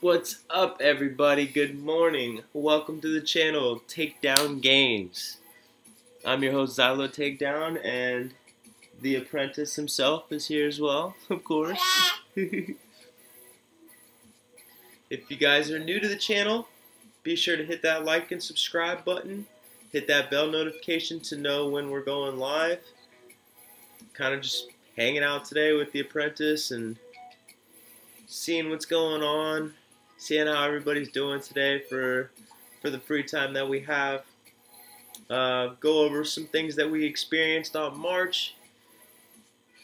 What's up, everybody? Good morning. Welcome to the channel, Takedown Games. I'm your host, Zylo Takedown, and the apprentice himself is here as well, of course. If you guys are new to the channel, be sure to hit that like and subscribe button. Hit that bell notification to know when we're going live. Kind of just hanging out today with the apprentice and seeing what's going on. Seeing how everybody's doing today for the free time that we have. Go over some things that we experienced on March.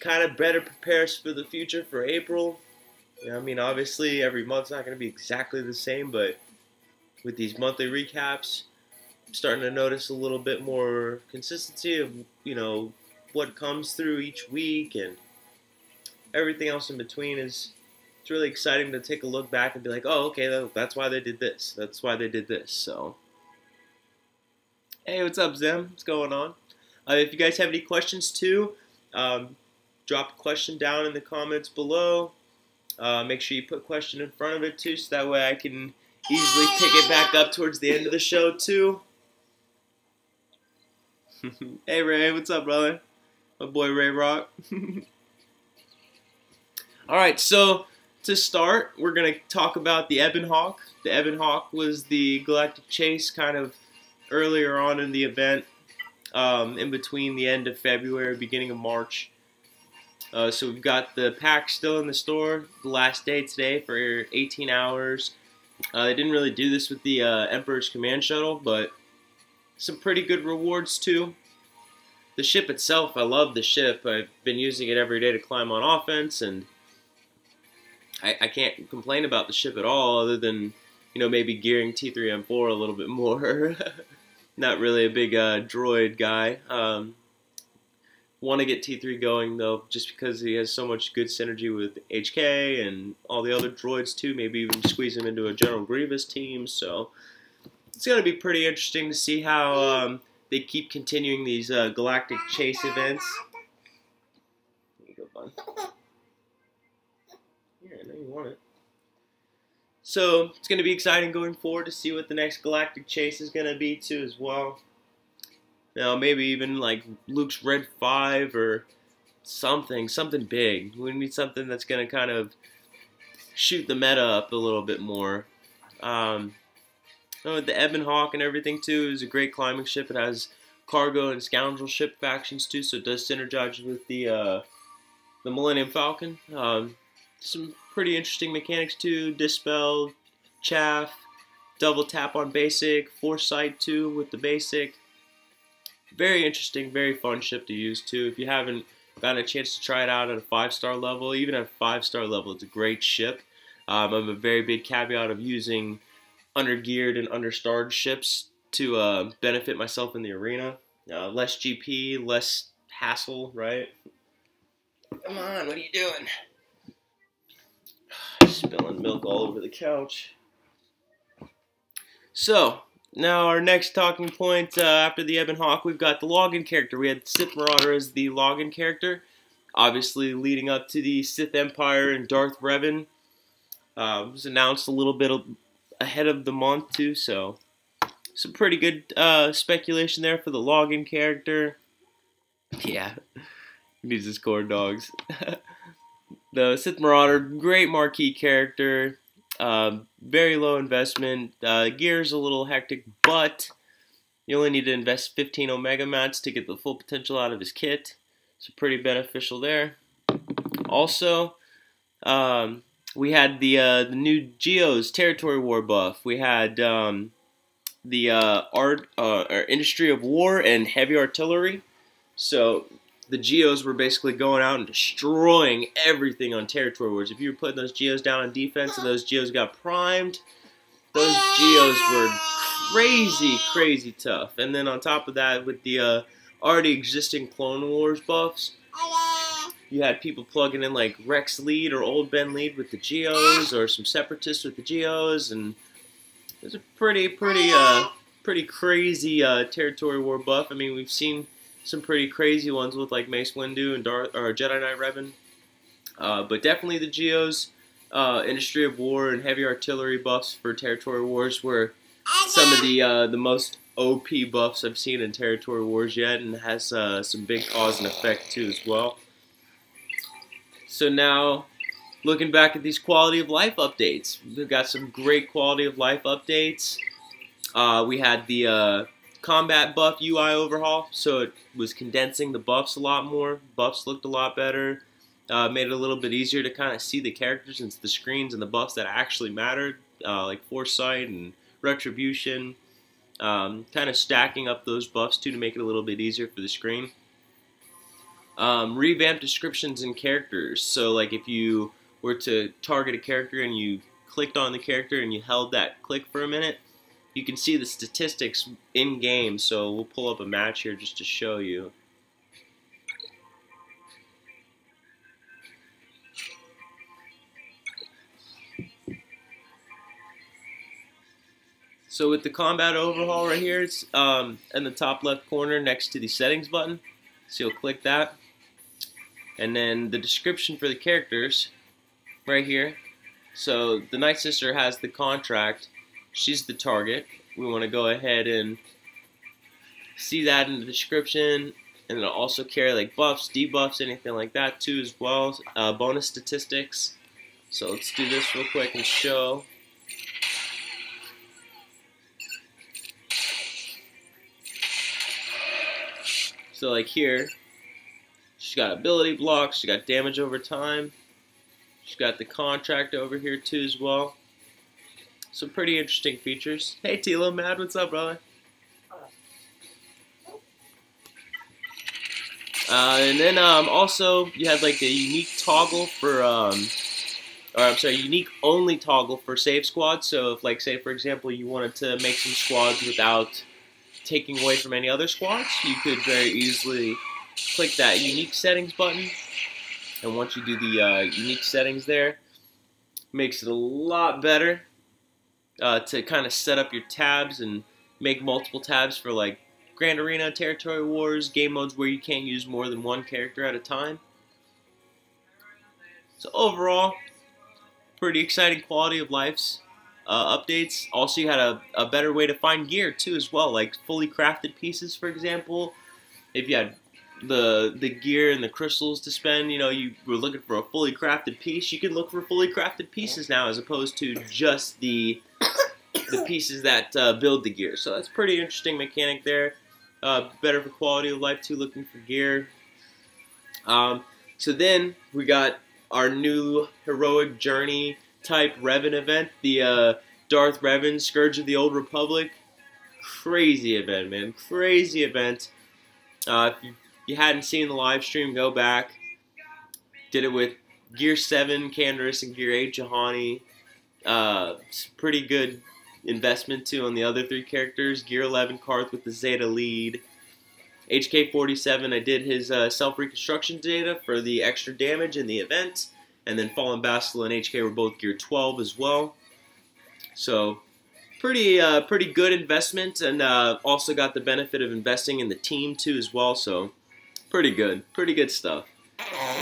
Kind of better prepare us for the future for April. You know, I mean, obviously every month's not going to be exactly the same, but with these monthly recaps, I'm starting to notice a little bit more consistency of, you know, what comes through each week, and everything else in between is. It's really exciting to take a look back and be like, oh, okay, that's why they did this. That's why they did this. So, hey, what's up, Zim? What's going on? If you guys have any questions, too, drop a question down in the comments below. Make sure you put a question in front of it, too, so that way I can easily pick it back up towards the end of the show, too. Hey, Ray, what's up, brother? My boy, Ray Rock. All right, so to start, we're going to talk about the Ebon Hawk. The Ebon Hawk was the Galactic Chase kind of earlier on in the event, in between the end of February, beginning of March. So we've got the pack still in the store, the last day today for 18 hours. They didn't really do this with the Emperor's Command Shuttle, but some pretty good rewards too. The ship itself, I love the ship. I've been using it every day to climb on offense, and I can't complain about the ship at all, other than, you know, maybe gearing T3M4 a little bit more. Not really a big droid guy. Want to get T3 going, though, just because he has so much good synergy with HK and all the other droids, too. Maybe even squeeze him into a General Grievous team. So it's going to be pretty interesting to see how they keep continuing these Galactic Chase events. There you go, bud. Yeah, I know you want it. So it's going to be exciting going forward to see what the next Galactic Chase is going to be too as well. Now maybe even like Luke's Red 5 or something big. We need something that's going to kind of shoot the meta up a little bit more. The Ebon Hawk and everything too is a great climbing ship. It has cargo and scoundrel ship factions too, so it does synergize with the Millennium Falcon. Some pretty interesting mechanics too. Dispel, chaff, double tap on basic, foresight too with the basic. Very interesting, very fun ship to use too. If you haven't gotten a chance to try it out at a 5-star level, even at a 5-star level, it's a great ship. I'm a very big caveat of using undergeared and understarred ships to benefit myself in the arena. Less GP, less hassle, right? Come on, what are you doing? Spilling milk all over the couch. So, now our next talking point after the Ebon Hawk, we've got the login character. We had Sith Marauder as the login character, obviously leading up to the Sith Empire and Darth Revan. It was announced a little bit ahead of the month too, so some pretty good speculation there for the login character. Yeah, he needs his corn dogs. The Sith Marauder, great marquee character. Very low investment. Gear's a little hectic, but you only need to invest 15 Omega Mats to get the full potential out of his kit. So pretty beneficial there. Also, we had the new Geos Territory War buff. We had the Industry of War and Heavy Artillery. So the Geos were basically going out and destroying everything on Territory Wars. If you were putting those Geos down on defense and those Geos got primed, those Geos were crazy, crazy tough. And then on top of that, with the already existing Clone Wars buffs, you had people plugging in like Rex Lead or Old Ben Lead with the Geos, or some Separatists with the Geos, and it was a pretty crazy Territory War buff. I mean, we've seen some pretty crazy ones with like Mace Windu and Jedi Knight Revan. But definitely the Geos, Industry of War, and Heavy Artillery buffs for Territory Wars were some of the most OP buffs I've seen in Territory Wars yet, and has some big cause and effect too as well. So now, looking back at these quality of life updates, we've got some great quality of life updates. We had the combat buff UI overhaul, so it was condensing the buffs a lot more. Buffs looked a lot better. Made it a little bit easier to kind of see the characters and the screens and the buffs that actually mattered, like Foresight and Retribution. Kind of stacking up those buffs too to make it a little bit easier for the screen. Revamped descriptions and characters. So like if you were to target a character and you clicked on the character and you held that click for a minute, you can see the statistics in game. So we'll pull up a match here just to show you. So with the combat overhaul right here, it's in the top left corner next to the settings button. So you'll click that. And then the description for the characters right here. So the Night Sister has the contract. She's the target. We want to go ahead and see that in the description. And it'll also carry like buffs, debuffs, anything like that too as well. Bonus statistics. So let's do this real quick and show. So like here, she's got ability blocks, she got damage over time, she's got the contract over here too as well. Some pretty interesting features. Hey Tilo, Mad, what's up, brother? And then also you had like a unique toggle for, unique only toggle for save squads. So if like say for example you wanted to make some squads without taking away from any other squads, you could very easily click that unique settings button, and once you do the unique settings there, makes it a lot better to kind of set up your tabs and make multiple tabs for like Grand Arena, Territory Wars, game modes where you can't use more than one character at a time. So overall, pretty exciting quality of life updates. Also, you had a better way to find gear too as well, like fully crafted pieces, for example. If you had the gear and the crystals to spend, you know, you were looking for a fully crafted piece, you can look for fully crafted pieces now as opposed to just the pieces that build the gear. So that's pretty interesting mechanic there. Better for quality of life too, looking for gear. So then we got our new heroic journey type Revan event, the Darth Revan, Scourge of the Old Republic. Crazy event, man. Crazy event. If you hadn't seen the live stream, go back. Did it with Gear 7, Canderous, and Gear 8, Juhani. It's pretty good investment, too, on the other 3 characters. Gear 11, Karth with the Zeta lead. HK47, I did his self-reconstruction data for the extra damage in the event. And then Fallen Bastila and HK were both Gear 12 as well. So, pretty good investment, and also got the benefit of investing in the team too as well. So, pretty good stuff.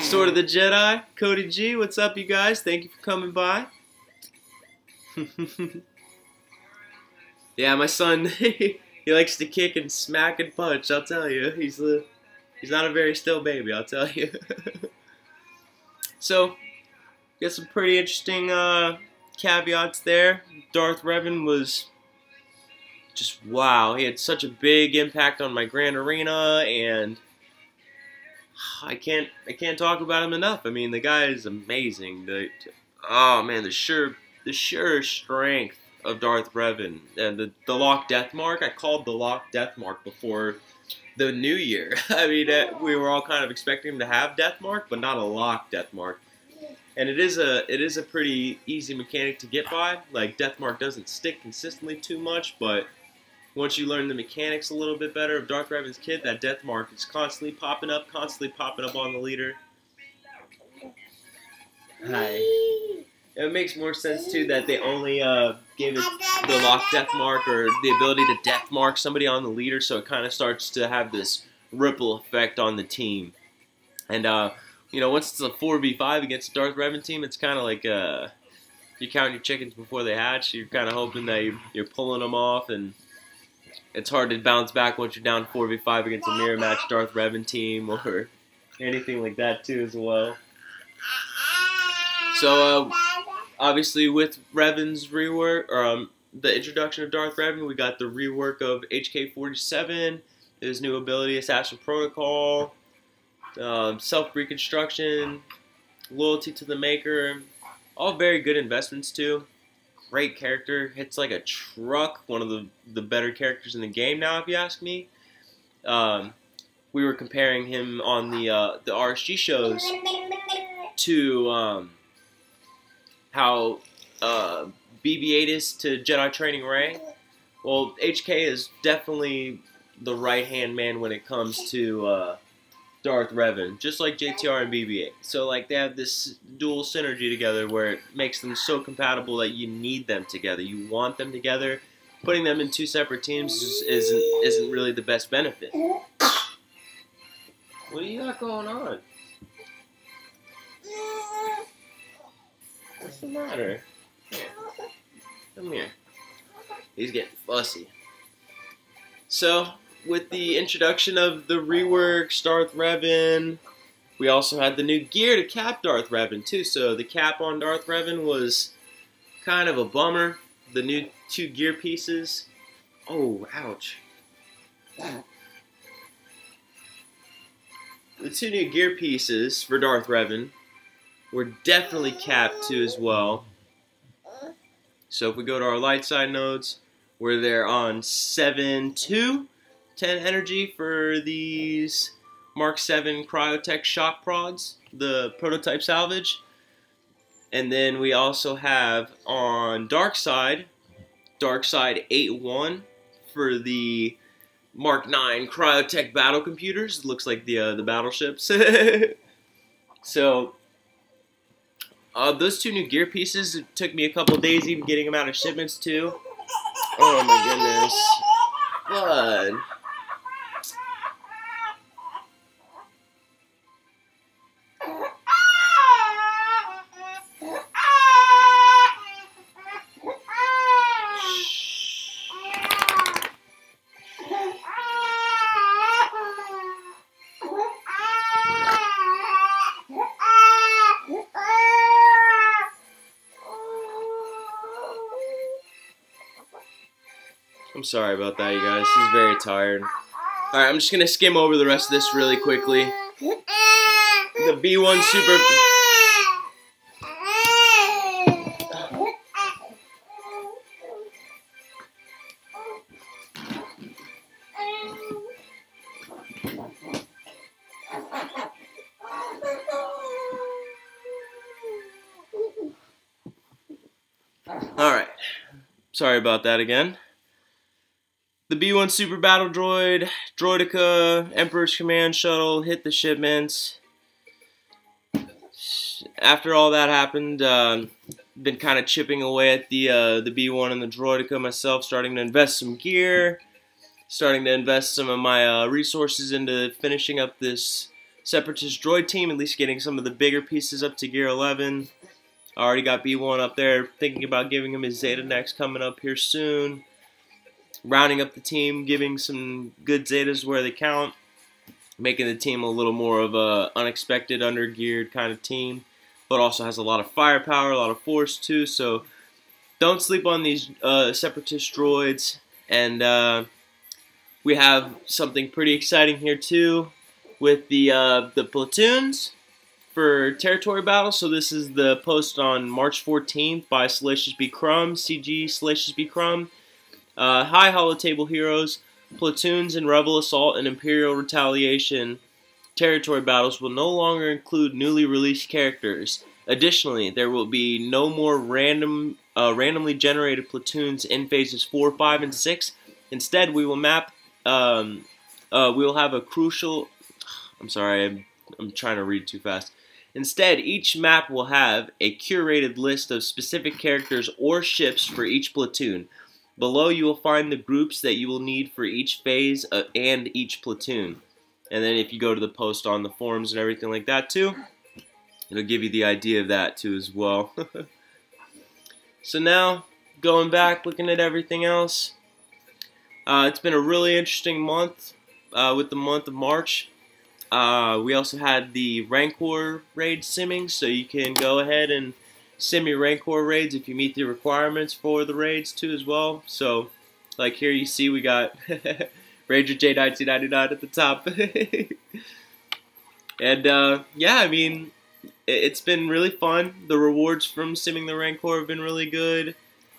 Sword of the Jedi, Cody G, what's up, you guys? Thank you for coming by. Yeah, my son, he likes to kick and smack and punch. I'll tell you, he's not a very still baby. I'll tell you. So, got some pretty interesting caveats there. Darth Revan was just wow. He had such a big impact on my Grand Arena, and I can't talk about him enough. I mean, the guy is amazing. Oh man, the sheer strength of Darth Revan, and the lock death mark. I called the lock death mark before the new year. I mean, we were all kind of expecting him to have death mark, but not a lock death mark. And it is a pretty easy mechanic to get by. Like, death mark doesn't stick consistently too much, but once you learn the mechanics a little bit better of Darth Revan's kit, that death mark is constantly popping up on the leader. Hi. It makes more sense too that they only gave it the lock death mark, or the ability to death mark somebody on the leader, so it kind of starts to have this ripple effect on the team. And you know, once it's a 4v5 against a Darth Revan team, it's kind of like you count your chickens before they hatch. You're kind of hoping that you're pulling them off, and it's hard to bounce back once you're down 4v5 against a mirror match Darth Revan team or anything like that too as well. So obviously with Revan's rework, or the introduction of Darth Revan, we got the rework of HK47, his new ability, Assassin Protocol, self-reconstruction, loyalty to the Maker, all very good investments too. Great character, hits like a truck, one of the better characters in the game now, if you ask me. We were comparing him on the RSG shows to how BB-8 is to Jedi Training Rey. Well, HK is definitely the right-hand man when it comes to Darth Revan, just like JTR and BB-8. So like they have this dual synergy together where it makes them so compatible that you need them together. You want them together. Putting them in 2 separate teams isn't really the best benefit. What do you got going on? What's the matter? Here. Come here. He's getting fussy. So, with the introduction of the reworks Darth Revan, we also had the new gear to cap Darth Revan too. So the cap on Darth Revan was kind of a bummer. The new 2 gear pieces. Oh, ouch. The 2 new gear pieces for Darth Revan were definitely capped too as well. So if we go to our light side nodes, we're there on 7-2. 10 energy for these Mark 7 Cryotech shock prods, the prototype salvage. And then we also have on dark side 8-1 for the Mark 9 Cryotech battle computers. It looks like the battleships. So those 2 new gear pieces, it took me a couple days even getting them out of shipments too. Oh my goodness. Bud. I'm sorry about that, you guys. He's very tired. Alright, I'm just going to skim over the rest of this really quickly. The B1 Super... Alright, sorry about that again. The B1 Super Battle Droid, Droideka, Emperor's Command Shuttle hit the shipments. After all that happened, been kind of chipping away at the B1 and the Droideka myself, starting to invest some gear, starting to invest some of my resources into finishing up this Separatist droid team, at least getting some of the bigger pieces up to gear 11. I already got B1 up there, thinking about giving him his Zeta next coming up here soon. Rounding up the team, giving some good Zetas where they count, making the team a little more of a unexpected, under-geared kind of team, but also has a lot of firepower, a lot of force too, so don't sleep on these Separatist droids. And we have something pretty exciting here too with the platoons for territory battle. So this is the post on March 14th by Salacious B. Crumb, CG Salacious B. Crumb. Hi, Holotable Heroes. Platoons in Rebel Assault and Imperial Retaliation territory battles will no longer include newly released characters. Additionally, there will be no more randomly generated platoons in phases 4, 5, and 6. Instead, we will have a crucial... I'm sorry, I'm trying to read too fast. Instead, each map will have a curated list of specific characters or ships for each platoon. Below, you will find the groups that you will need for each phase and each platoon. And then if you go to the post on the forums and everything like that too, it'll give you the idea of that too as well. So now, going back, looking at everything else, it's been a really interesting month with the month of March. We also had the Rancor raid simming, so you can go ahead and sim your Rancor raids if you meet the requirements for the raids too as well. So, like here you see we got Ranger J1999 at the top. And yeah, I mean, it's been really fun. The rewards from simming the Rancor have been really good.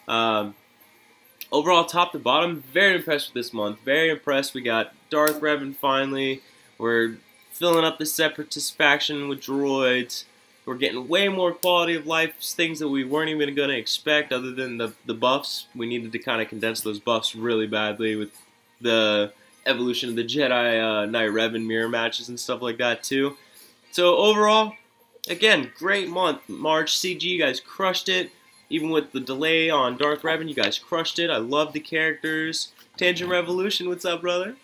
Overall, top to bottom, very impressed with this month. Very impressed. We got Darth Revan finally. We're filling up the Separatist faction with droids. We're getting way more quality of life, things that we weren't even going to expect other than the buffs. We needed to kind of condense those buffs really badly with the evolution of the Jedi Knight Revan mirror matches and stuff like that too. So overall, again, great month. March CG, you guys crushed it. Even with the delay on Darth Revan, you guys crushed it. I love the characters. Tangent Revolution, what's up, brother?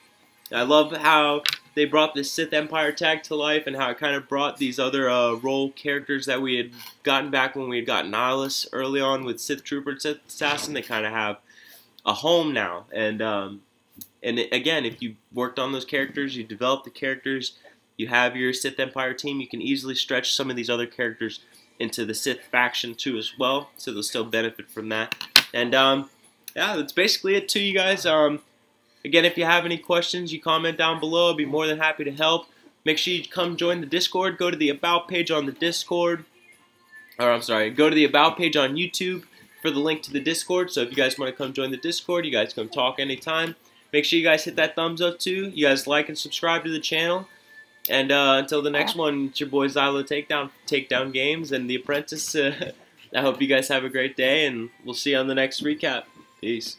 I love how they brought the Sith Empire tag to life and how it kind of brought these other role characters that we had gotten back when we had got Nihilus early on with Sith Trooper and Sith Assassin. They kind of have a home now. And again, if you worked on those characters, you developed the characters, you have your Sith Empire team, you can easily stretch some of these other characters into the Sith faction too as well, so they'll still benefit from that. And yeah, that's basically it too, you guys. Again, if you have any questions, you comment down below. I'll be more than happy to help. Make sure you come join the Discord. Go to the About page on the Discord. Or, I'm sorry, go to the About page on YouTube for the link to the Discord. So if you guys want to come join the Discord, you guys come talk anytime. Make sure you guys hit that thumbs up too. You guys like and subscribe to the channel. And until the next one, it's your boy Xylo Takedown Games and The Apprentice. I hope you guys have a great day, and we'll see you on the next recap. Peace.